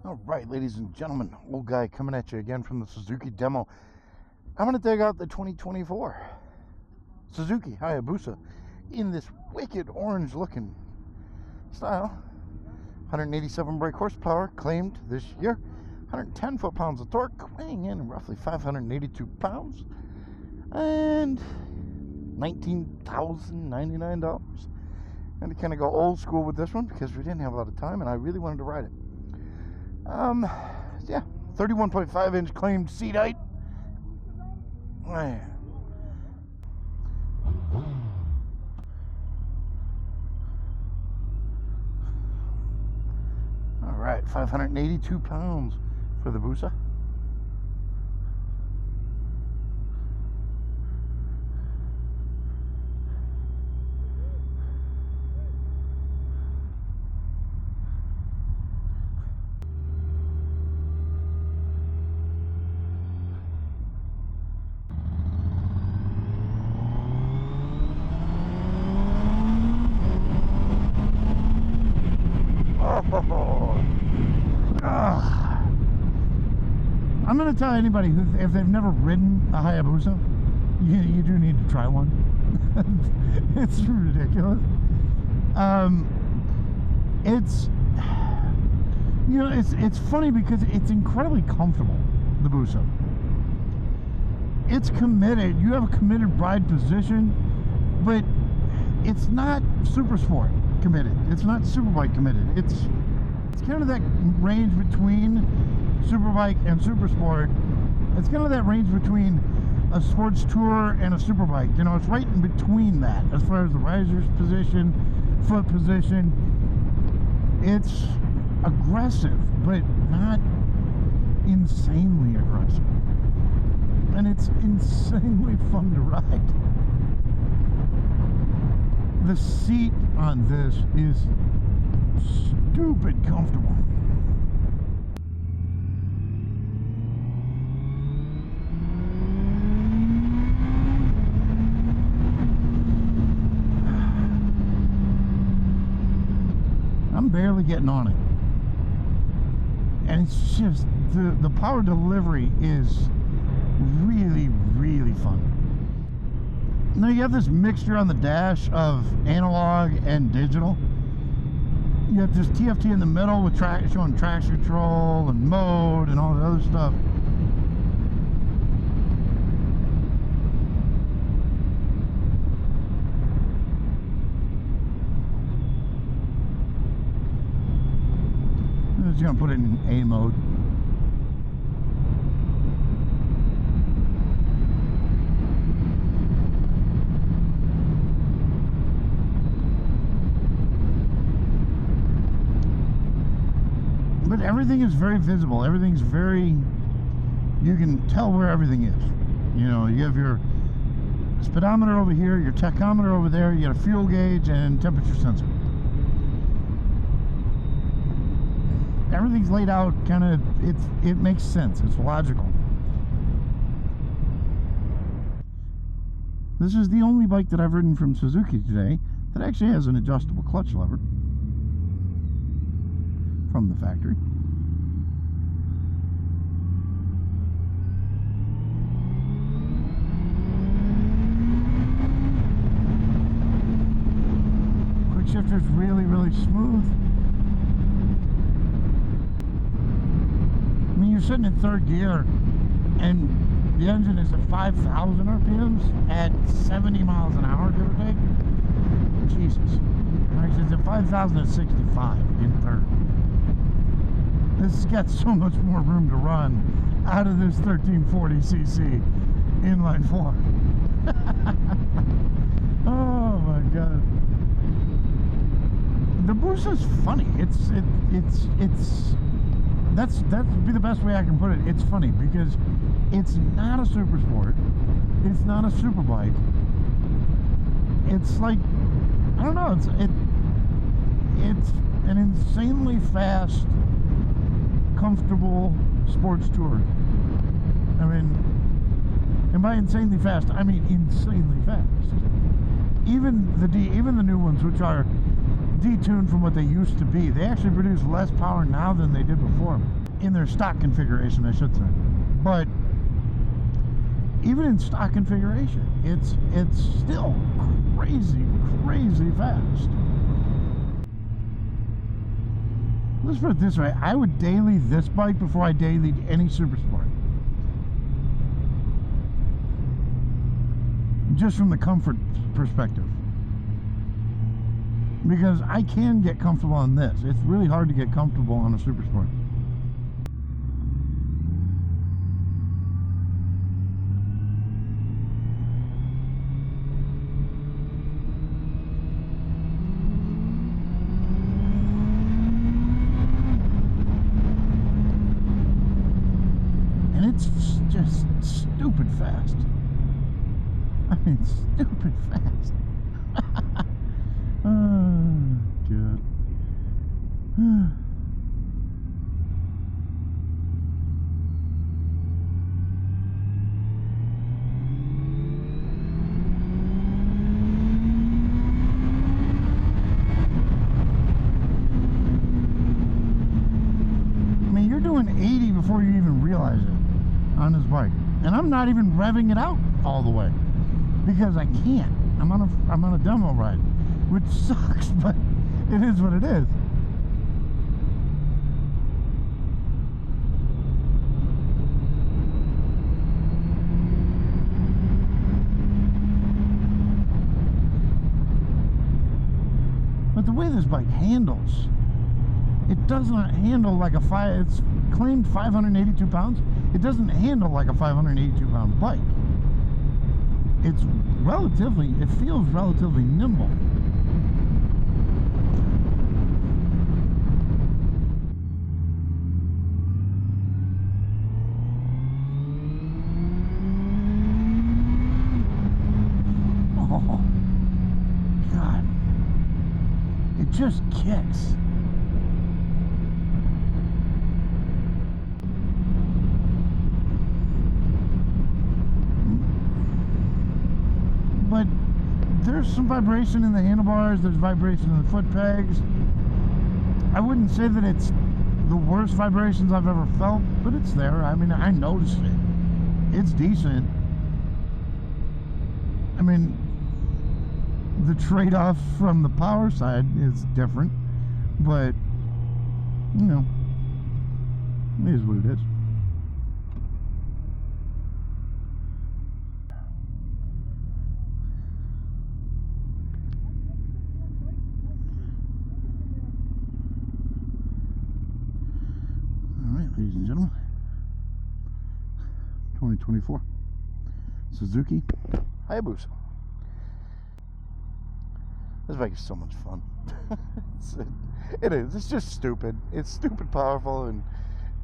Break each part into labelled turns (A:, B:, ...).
A: All right, ladies and gentlemen, old guy coming at you again from the Suzuki demo. I'm going to dig out the 2024 Suzuki Hayabusa in this wicked orange looking style. 187 brake horsepower claimed this year, 110 foot-pounds of torque, weighing in roughly 582 pounds, and $19,099. And to kind of go old school with this one because we didn't have a lot of time and I really wanted to ride it. Yeah, 31.5 inch claimed seat height. Man. All right, 582 pounds for the Busa. I'm going to tell anybody who, if they've never ridden a Hayabusa, you do need to try one. It's ridiculous. It's funny because it's incredibly comfortable, the Busa. It's committed. You have a committed ride position, but it's not super sport committed. It's not superbike committed. It's kind of that range between superbike and super sport. It's kind of that range between a sports tour and a superbike. You know, it's right in between that as far as the riser's position, foot position. It's aggressive, but not insanely aggressive. And it's insanely fun to ride. The seat on this is stupid comfortable. I'm barely getting on it, and it's just the power delivery is really fun. Now you have this mixture on the dash of analog and digital. You have this TFT in the middle with showing traction control and mode and all the other stuff. I'm just going to put it in A mode. But everything is very visible. Everything's very, you can tell where everything is. You know, you have your speedometer over here, your tachometer over there, you got a fuel gauge and temperature sensor. Everything's laid out kind of, it makes sense. It's logical. This is the only bike that I've ridden from Suzuki today that actually has an adjustable clutch lever from the factory. Quick shifter's really smooth. I mean, you're sitting in third gear and the engine is at 5,000 RPMs at 70 miles an hour, give or take. Jesus. Actually, it's at 5,000 at 65 in third. This has got so much more room to run out of this 1340cc inline 4. Oh my god. The Busa's funny. That'd be the best way I can put it. It's funny because it's not a super sport. It's not a super bike. It's like, I don't know, it's an insanely fast, comfortable sports tour. I mean, and by insanely fast, I mean insanely fast. Even the new ones, which are detuned from what they used to be. They actually produce less power now than they did before. In their stock configuration, I should say. But even in stock configuration, it's still crazy fast. Let's put it this way. I would daily this bike before I dailied any Super Sport. Just from the comfort perspective. Because I can get comfortable on this. It's really hard to get comfortable on a Super Sport. And it's just stupid fast. I mean, stupid fast. Oh, God. I mean, you're doing 80 before you even realize it on this bike. And I'm not even revving it out all the way. Because I can't. I'm on a demo ride, which sucks, but it is what it is. But the way this bike handles, it does not handle like it's claimed 582 pounds. It doesn't handle like a 582 pound bike. It feels relatively nimble. Oh, God. It just kicks. But there's some vibration in the handlebars, there's vibration in the foot pegs. I wouldn't say that it's the worst vibrations I've ever felt, but it's there. I mean, I notice it. It's decent. I mean, the trade-off from the power side is different, but, you know, it is what it is. Ladies and gentlemen, 2024 Suzuki Hayabusa. This bike is so much fun. It is. It's just stupid. It's stupid powerful, and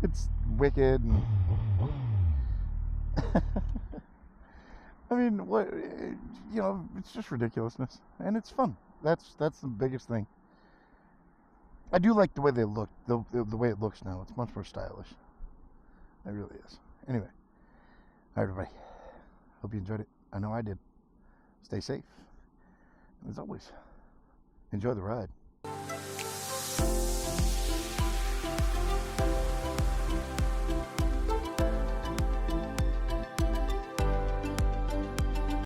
A: it's wicked. And I mean, what, you know, it's just ridiculousness, and it's fun. That's the biggest thing. I do like the way they look, the way it looks now. It's much more stylish. It really is. Anyway, all right, everybody. Hope you enjoyed it. I know I did. Stay safe. As always, enjoy the ride.